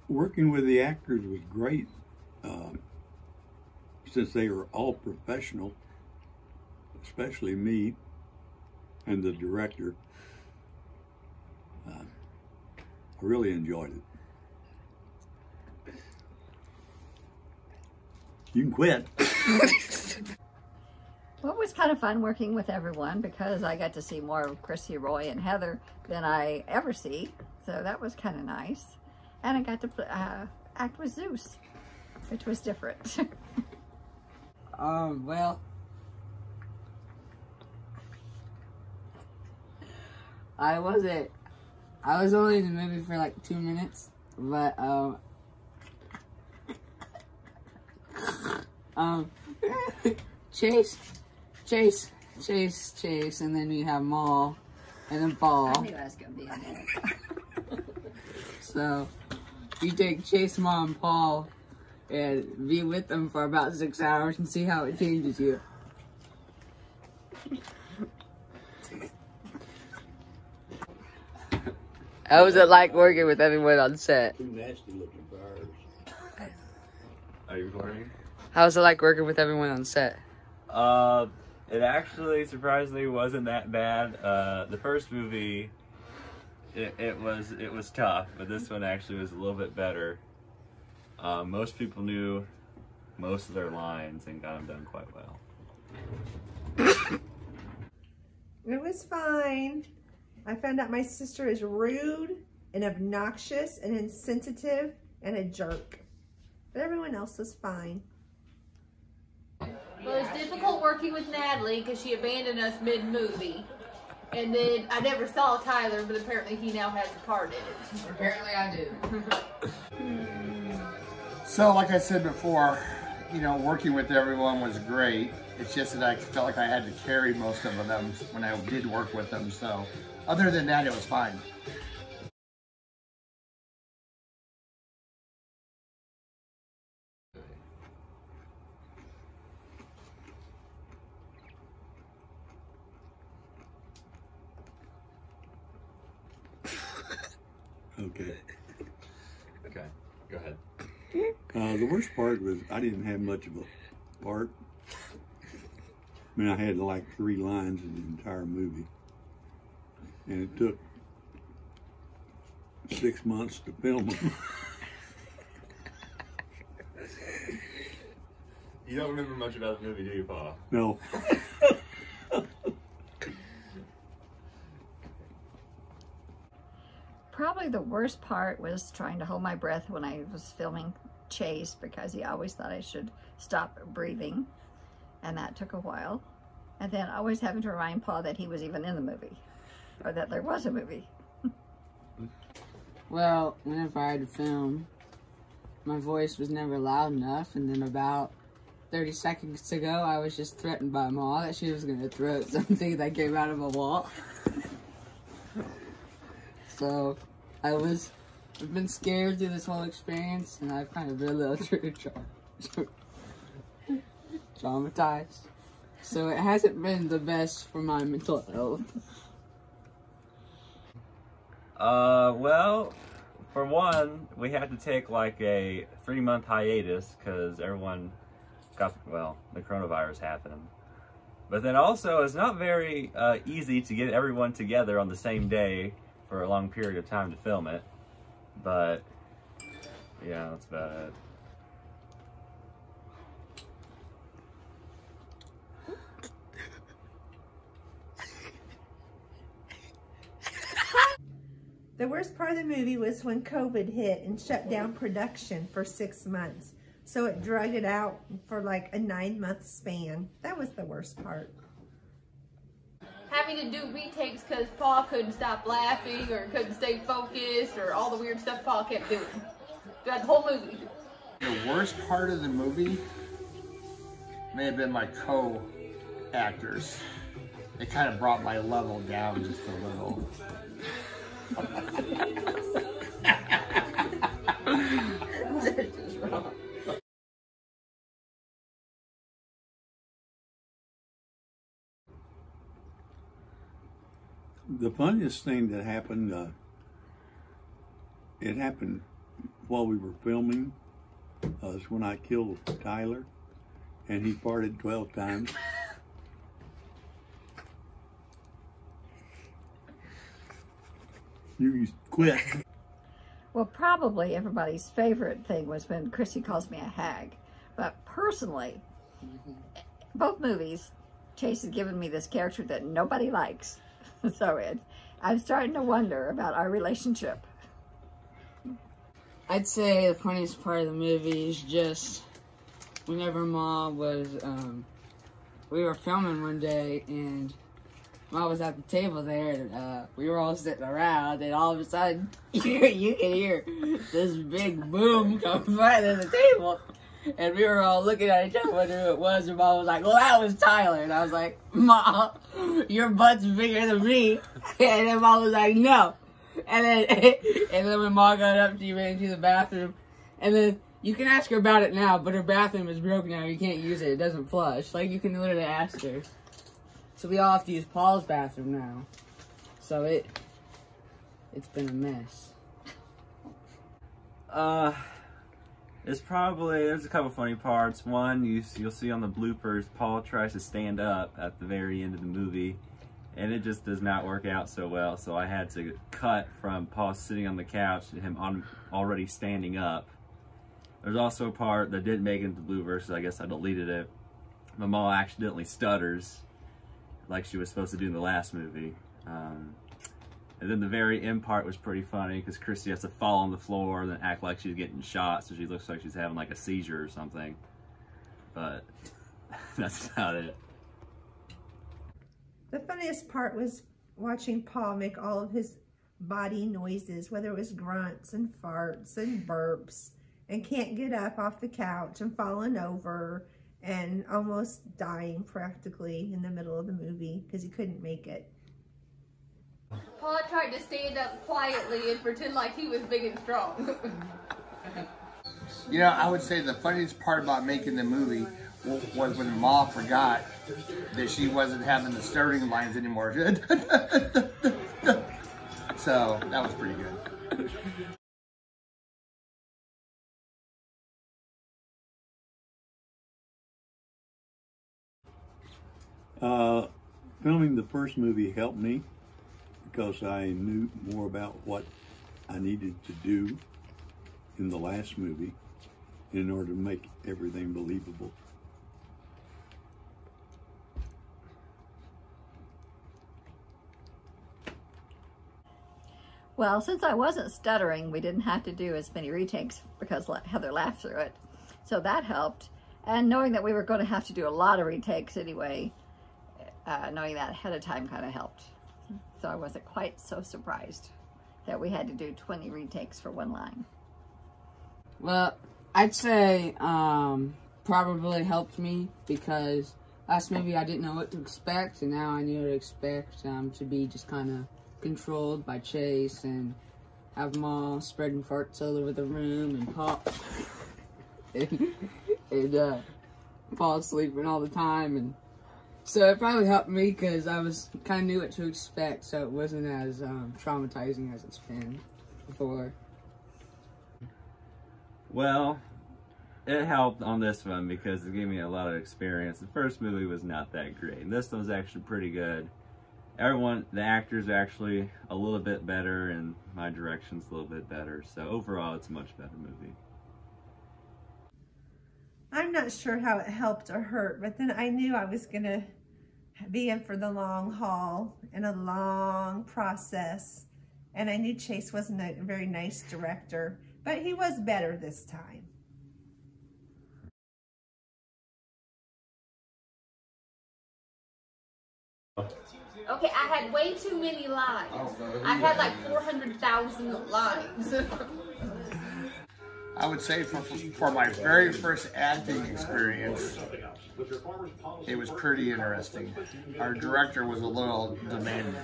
Working with the actors was great, since they were all professional, especially me and the director. I really enjoyed it. You can quit. Well, it was kind of fun working with everyone because I got to see more of Chrissy, Roy, and Heather than I ever see. So that was kind of nice. And I got to act with Zeus, which was different. Well, I was only in the movie for like 2 minutes, but, Chase, and then we have Maul, and then Paul. I knew I was going to be in there. So, you take Chase, Maul, and Paul, and be with them for about 6 hours and see how it changes you. How was it like working with everyone on set? Two nasty looking birds. Are you recording? How was it like working with everyone on set? It actually surprisingly wasn't that bad. The first movie, it was tough, but this one actually was a little bit better. Most people knew most of their lines and got them done quite well. It was fine. I found out my sister is rude and obnoxious and insensitive and a jerk. But everyone else was fine. Well, it was difficult working with Natalie because she abandoned us mid-movie. And then I never saw Tyler, but apparently he now has a part in it. Apparently I do. So, like I said before, you know, working with everyone was great. It's just that I felt like I had to carry most of them when I did work with them. So, other than that, it was fine. Okay. Okay, go ahead. The worst part was I didn't have much of a part. I mean, I had like 3 lines in the entire movie. And it took 6 months to film them. You don't remember much about the movie, do you, Paul? No. Probably the worst part was trying to hold my breath when I was filming Chase because he always thought I should stop breathing, and that took a while. And then always having to remind Paul that he was even in the movie, or that there was a movie. Well, whenever I had to film, my voice was never loud enough, and then about 30 seconds ago, I was just threatened by Maul that she was going to throw something that came out of a wall. So, I've been scared through this whole experience, and I've kind of been a little traumatized. So it hasn't been the best for my mental health. Well, for one, we had to take like a 3-month hiatus because everyone got, well, the coronavirus happened. But then also, it's not very easy to get everyone together on the same day for a long period of time to film it. But, yeah, that's about it. The worst part of the movie was when COVID hit and shut down production for 6 months. So it dragged it out for like a 9-month span. That was the worst part. Having to do retakes because Paul couldn't stop laughing or couldn't stay focused or all the weird stuff Paul kept doing throughout the whole movie. The worst part of the movie may have been my co-actors. They kind of brought my level down just a little. The funniest thing that happened, it happened while we were filming is when I killed Tyler, and he farted 12 times. You quit. Well, probably everybody's favorite thing was when Chrissy calls me a hag. But personally, both movies, Chase has given me this character that nobody likes. So I'm starting to wonder about our relationship. I'd say the funniest part of the movie is just whenever Ma was, we were filming one day and Ma was at the table there and we were all sitting around and all of a sudden you can hear this big boom come right at the table. And we were all looking at each other wondering who it was, and Ma was like, well, that was Tyler. And I was like, Ma, your butt's bigger than me. And then Ma was like, no. And then when Ma got up, she ran into the bathroom. And then you can ask her about it now, but her bathroom is broken now. You can't use it. It doesn't flush. Like, you can literally ask her. So we all have to use Paul's bathroom now. So it's been a mess. There's a couple funny parts. One, you'll see on the bloopers, Paul tries to stand up at the very end of the movie, and it just does not work out so well. So I had to cut from Paul sitting on the couch to him already standing up. There's also a part that didn't make it into the bloopers, so I guess I deleted it. My mom accidentally stutters, like she was supposed to do in the last movie. And then the very end part was pretty funny because Chrissy has to fall on the floor and then act like she's getting shot, so she looks like she's having like a seizure or something. But that's about it. The funniest part was watching Paul make all of his body noises, whether it was grunts and farts and burps, and can't get up off the couch and falling over and almost dying practically in the middle of the movie because he couldn't make it. Paul tried to stand up quietly and pretend like he was big and strong. You know, I would say the funniest part about making the movie was when Ma forgot that she wasn't having the starting lines anymore. So that was pretty good. Filming the first movie helped me because I knew more about what I needed to do in the last movie in order to make everything believable. Well, since I wasn't stuttering, we didn't have to do as many retakes because Heather laughed through it. So that helped. And knowing that we were going to have to do a lot of retakes anyway, knowing that ahead of time kind of helped. So I wasn't quite so surprised that we had to do 20 retakes for one line. Well, I'd say probably helped me because last movie I didn't know what to expect, and now I knew what to expect, to be just kind of controlled by Chase and have Ma spreading farts all over the room and Paul and Paul sleeping all the time, and so it probably helped me because I was kind of knew what to expect, so it wasn't as traumatizing as it's been before. Well, it helped on this one because it gave me a lot of experience. The first movie was not that great, and this one's actually pretty good. The actors are actually a little bit better, and my direction's a little bit better. So overall, it's a much better movie. I'm not sure how it helped or hurt, but then I knew I was going to be in for the long haul and a long process. And I knew Chase wasn't a very nice director, but he was better this time. Okay, I had way too many lines. I had like 400,000 lines. I would say for my very first acting experience, it was pretty interesting. Our director was a little demanding.